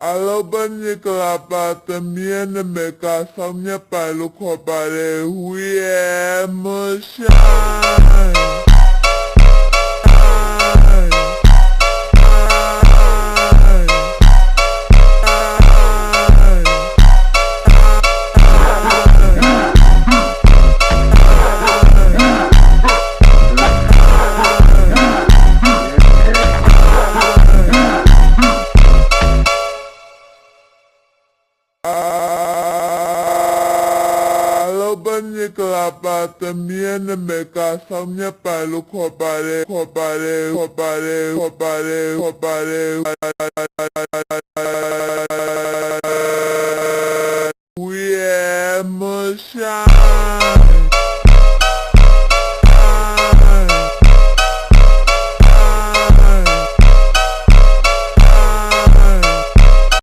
Alobani kalapa miene meka samnya palu kopare huye mushan. Alobani kalapa miene meka samnya palu kopare huye mushan.